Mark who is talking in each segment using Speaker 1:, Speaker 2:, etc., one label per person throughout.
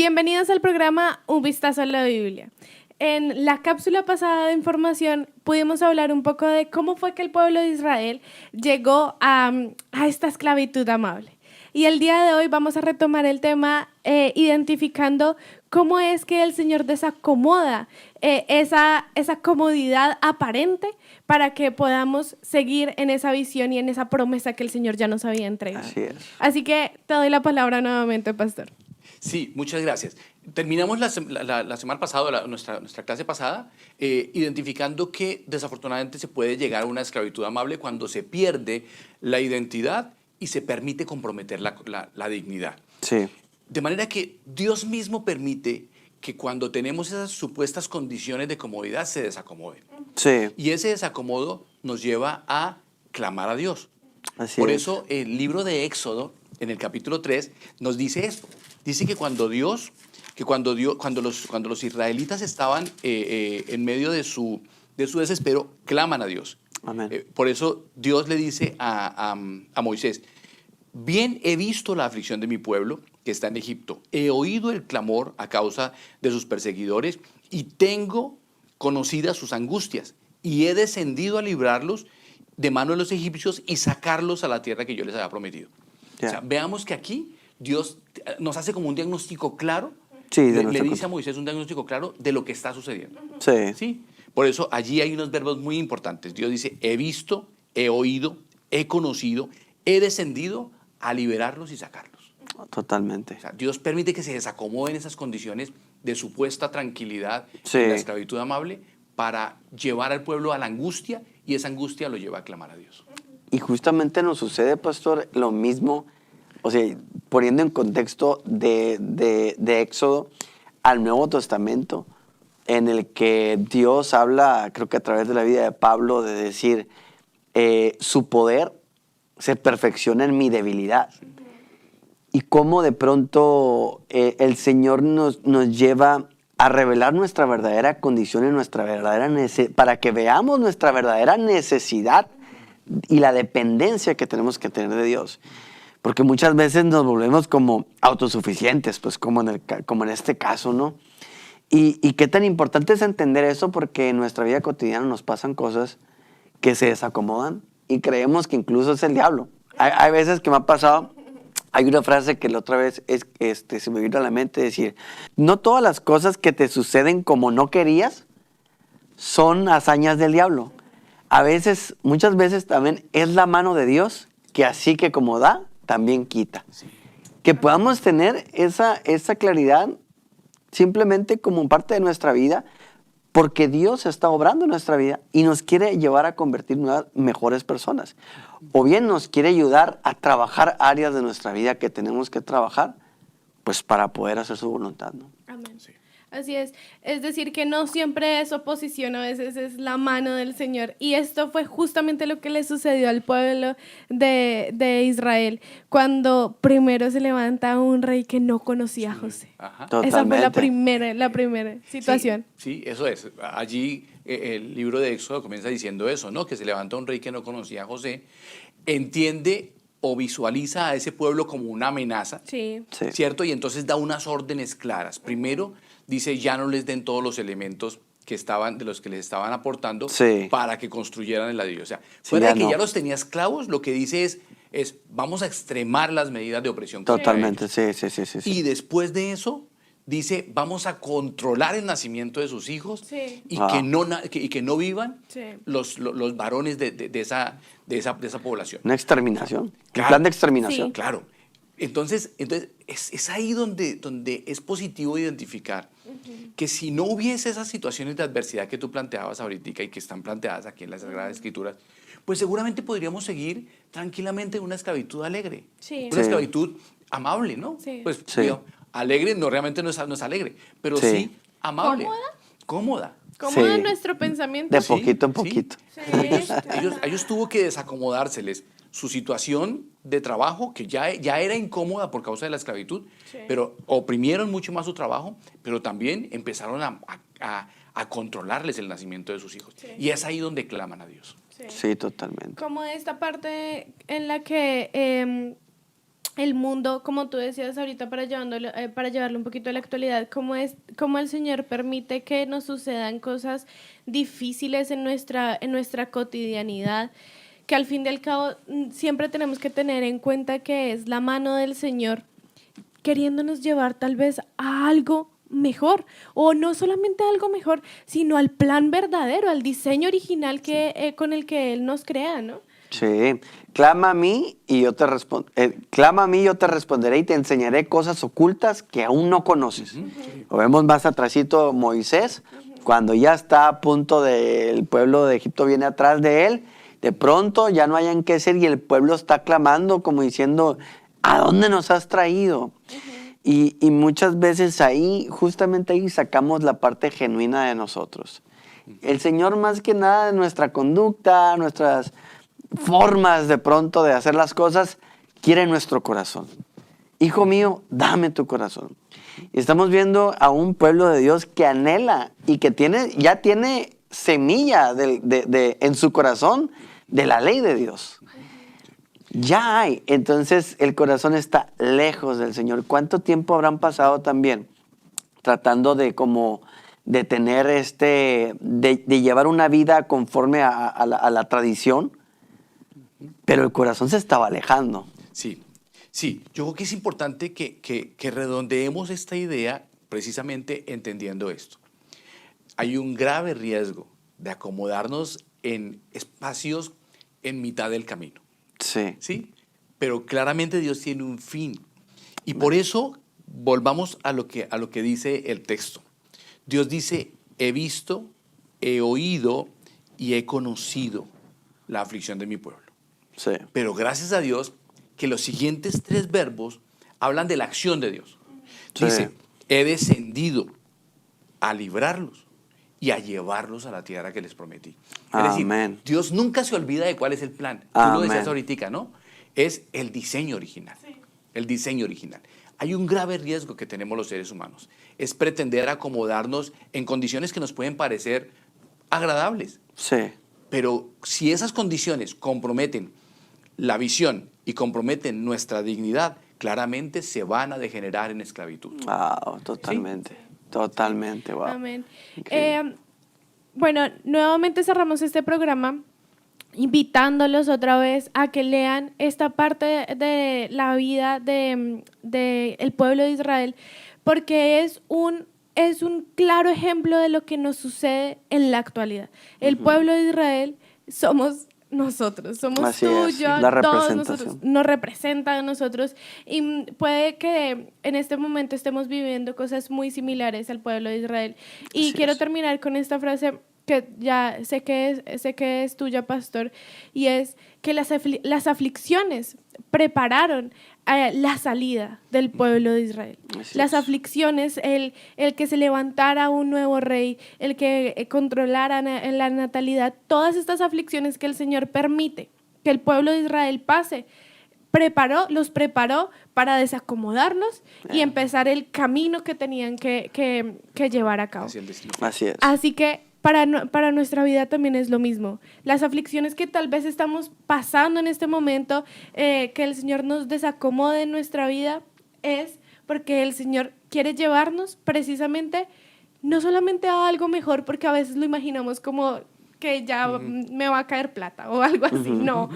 Speaker 1: Bienvenidos al programa Un Vistazo a la Biblia. En la cápsula pasada de información pudimos hablar un poco de cómo fue que el pueblo de Israel llegó a esta esclavitud amable. Y el día de hoy vamos a retomar el tema identificando cómo es que el Señor desacomoda esa comodidad aparente para que podamos seguir en esa visión y en esa promesa que el Señor ya nos había entregado.
Speaker 2: Así es.
Speaker 1: Así que te doy la palabra nuevamente, Pastor.
Speaker 3: Sí, muchas gracias. Terminamos la semana pasada, nuestra clase pasada, identificando que desafortunadamente se puede llegar a una esclavitud amable cuando se pierde la identidad y se permite comprometer la dignidad.
Speaker 2: Sí.
Speaker 3: De manera que Dios mismo permite que cuando tenemos esas supuestas condiciones de comodidad se desacomoden.
Speaker 2: Sí.
Speaker 3: Y ese desacomodo nos lleva a clamar a Dios.
Speaker 2: Así
Speaker 3: Por
Speaker 2: es.
Speaker 3: eso el libro de Éxodo, en el capítulo 3, nos dice esto. Dice que cuando los israelitas estaban en medio de su desespero, claman a Dios.
Speaker 2: Amén.
Speaker 3: Por eso Dios le dice a Moisés: bien he visto la aflicción de mi pueblo que está en Egipto. He oído el clamor a causa de sus perseguidores y tengo conocidas sus angustias. Y he descendido a librarlos de mano de los egipcios y sacarlos a la tierra que yo les había prometido.
Speaker 2: Ya.
Speaker 3: O sea, veamos que aquí Dios nos hace como un diagnóstico claro.
Speaker 2: Sí, de
Speaker 3: le
Speaker 2: nuestra
Speaker 3: dice
Speaker 2: culpa.
Speaker 3: a Moisés un diagnóstico claro de lo que está sucediendo.
Speaker 2: Sí.
Speaker 3: ¿Sí? Por eso allí hay unos verbos muy importantes. Dios dice: he visto, he oído, he conocido, he descendido a liberarlos y sacarlos.
Speaker 2: Totalmente.
Speaker 3: O sea, Dios permite que se desacomoden esas condiciones de supuesta tranquilidad
Speaker 2: Sí.
Speaker 3: y la esclavitud amable para llevar al pueblo a la angustia, y esa angustia lo lleva a clamar a Dios.
Speaker 2: Y justamente nos sucede, pastor, lo mismo, o sea, poniendo en contexto de Éxodo al Nuevo Testamento, en el que Dios habla, creo que a través de la vida de Pablo, de decir, su poder se perfecciona en mi debilidad. Y cómo de pronto el Señor nos lleva a revelar nuestra verdadera condición y nuestra verdadera para que veamos nuestra verdadera necesidad y la dependencia que tenemos que tener de Dios. Porque muchas veces nos volvemos como autosuficientes, pues como en este caso, ¿no? Y qué tan importante es entender eso, porque en nuestra vida cotidiana nos pasan cosas que se desacomodan y creemos que incluso es el diablo. Hay veces que me ha pasado. Hay una frase que la otra vez se me vino a la mente, decir, no todas las cosas que te suceden como no querías son hazañas del diablo. Muchas veces también es la mano de Dios que así que como da, también quita.
Speaker 3: Sí.
Speaker 2: Que podamos tener esa claridad simplemente como parte de nuestra vida, porque Dios está obrando en nuestra vida y nos quiere llevar a convertirnos en mejores personas. O bien nos quiere ayudar a trabajar áreas de nuestra vida que tenemos que trabajar, pues para poder hacer su voluntad, ¿no?
Speaker 1: Amén.
Speaker 3: Sí.
Speaker 1: Así es. Es decir, que no siempre es oposición, a veces es la mano del Señor. Y esto fue justamente lo que le sucedió al pueblo de Israel, cuando primero se levanta un rey que no conocía a José.
Speaker 3: Ajá.
Speaker 1: Esa fue la
Speaker 2: Totalmente.
Speaker 1: primera situación.
Speaker 3: Sí, eso es. Allí el libro de Éxodo comienza diciendo eso, ¿no? Que se levanta un rey que no conocía a José, entiende o visualiza a ese pueblo como una amenaza,
Speaker 1: Sí.
Speaker 2: Sí.
Speaker 3: ¿cierto? Y entonces da unas órdenes claras. Primero dice: ya no les den todos los elementos de los que les estaban aportando,
Speaker 2: Sí.
Speaker 3: para que construyeran el ladrillo. O sea,
Speaker 2: Sí,
Speaker 3: fuera
Speaker 2: ya
Speaker 3: de que
Speaker 2: no.
Speaker 3: ya los tenía esclavos, lo que dice es vamos a extremar las medidas de opresión.
Speaker 2: Totalmente, sí.
Speaker 3: Y después de eso, dice: vamos a controlar el nacimiento de sus hijos,
Speaker 1: Sí.
Speaker 3: y,
Speaker 2: Wow.
Speaker 3: que no vivan
Speaker 1: Sí.
Speaker 3: los varones de esa población.
Speaker 2: Una exterminación,
Speaker 3: Claro.
Speaker 2: un plan de exterminación.
Speaker 1: Sí.
Speaker 3: Claro. Entonces es ahí donde es positivo identificar que si no hubiese esas situaciones de adversidad que tú planteabas ahorita y que están planteadas aquí en las Sagradas Escrituras, pues seguramente podríamos seguir tranquilamente en una esclavitud alegre,
Speaker 1: Sí.
Speaker 3: una
Speaker 2: Sí.
Speaker 3: esclavitud amable, ¿no?
Speaker 1: Sí.
Speaker 3: Pues
Speaker 2: Sí.
Speaker 3: digo, alegre realmente no es alegre, pero
Speaker 2: Sí.
Speaker 3: sí amable.
Speaker 1: ¿Cómoda?
Speaker 3: Cómoda.
Speaker 1: ¿Cómo
Speaker 2: Sí.
Speaker 1: es nuestro pensamiento?
Speaker 2: De
Speaker 3: Sí,
Speaker 2: poquito en
Speaker 3: sí.
Speaker 2: poquito.
Speaker 1: Sí.
Speaker 3: A ellos tuvo que desacomodárseles su situación de trabajo, que ya era incómoda por causa de la esclavitud,
Speaker 1: Sí.
Speaker 3: pero oprimieron mucho más su trabajo, pero también empezaron a controlarles el nacimiento de sus hijos.
Speaker 1: Sí.
Speaker 3: Y es ahí donde claman a Dios.
Speaker 2: Sí, totalmente.
Speaker 1: Como esta parte en la que el mundo, como tú decías ahorita, para llevarlo un poquito a la actualidad, cómo el Señor permite que nos sucedan cosas difíciles en nuestra cotidianidad, que al fin y al cabo siempre tenemos que tener en cuenta que es la mano del Señor queriéndonos llevar tal vez a algo mejor, o no solamente a algo mejor, sino al plan verdadero, al diseño original con el que Él nos crea, ¿no?
Speaker 2: Sí, clama a mí y yo te responderé y te enseñaré cosas ocultas que aún no conoces. Lo vemos más atrásito Moisés, cuando ya está a punto el pueblo de Egipto viene atrás de él, de pronto ya no hayan qué hacer y el pueblo está clamando como diciendo, ¿a dónde nos has traído? Y muchas veces justamente ahí sacamos la parte genuina de nosotros. El Señor más que nada de nuestra conducta, nuestras formas de pronto de hacer las cosas, quiere nuestro corazón. Hijo mío, dame tu corazón. Y estamos viendo a un pueblo de Dios que anhela y que ya tiene semilla en su corazón de la ley de Dios. Ya hay. Entonces el corazón está lejos del Señor. ¿Cuánto tiempo habrán pasado también tratando de tener de llevar una vida conforme a la tradición? Pero el corazón se estaba alejando.
Speaker 3: Sí, yo creo que es importante que redondeemos esta idea precisamente entendiendo esto. Hay un grave riesgo de acomodarnos en espacios en mitad del camino. Sí. Pero claramente Dios tiene un fin. Y por eso volvamos a lo que dice el texto. Dios dice, he visto, he oído y he conocido la aflicción de mi pueblo.
Speaker 2: Sí.
Speaker 3: Pero gracias a Dios que los siguientes 3 verbos hablan de la acción de Dios. Dice, he descendido a librarlos y a llevarlos a la tierra que les prometí. Es decir, Dios nunca se olvida de cuál es el plan. Tú lo decías ahorita, ¿no? Es el diseño original. Sí. El diseño original. Hay un grave riesgo que tenemos los seres humanos. Es pretender acomodarnos en condiciones que nos pueden parecer agradables.
Speaker 2: Sí.
Speaker 3: Pero si esas condiciones comprometen la visión y comprometen nuestra dignidad, claramente se van a degenerar en esclavitud.
Speaker 2: Wow, totalmente. ¿Sí? Totalmente, wow.
Speaker 1: Amén. Bueno, nuevamente cerramos este programa invitándolos otra vez a que lean esta parte de la vida del pueblo de Israel, porque es un claro ejemplo de lo que nos sucede en la actualidad. El pueblo de Israel somos nosotros, somos
Speaker 2: así
Speaker 1: tú,
Speaker 2: es,
Speaker 1: yo,
Speaker 2: la
Speaker 1: todos nosotros, nos representan a nosotros, y puede que en este momento estemos viviendo cosas muy similares al pueblo de Israel. Y quiero terminar con esta frase que ya sé que es tuya, pastor, y es que las aflicciones prepararon la salida del pueblo de Israel. Las aflicciones, el que se levantara un nuevo rey, el que controlara la natalidad, todas estas aflicciones que el Señor permite que el pueblo de Israel pase, los preparó para desacomodarlos y empezar el camino que tenían que llevar a cabo.
Speaker 2: Así es.
Speaker 1: Así que para nuestra vida también es lo mismo. Las aflicciones que tal vez estamos pasando en este momento, que el Señor nos desacomode en nuestra vida, es porque el Señor quiere llevarnos precisamente no solamente a algo mejor, porque a veces lo imaginamos como que ya me va a caer plata o algo así. No,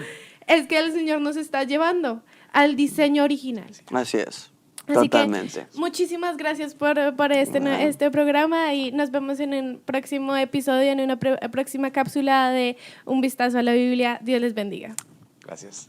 Speaker 1: es que el Señor nos está llevando al diseño original.
Speaker 2: Así es.
Speaker 1: Así
Speaker 2: Totalmente.
Speaker 1: Que muchísimas gracias por este programa, y nos vemos en un próximo episodio, en una próxima cápsula de Un Vistazo a la Biblia. Dios les bendiga.
Speaker 3: Gracias.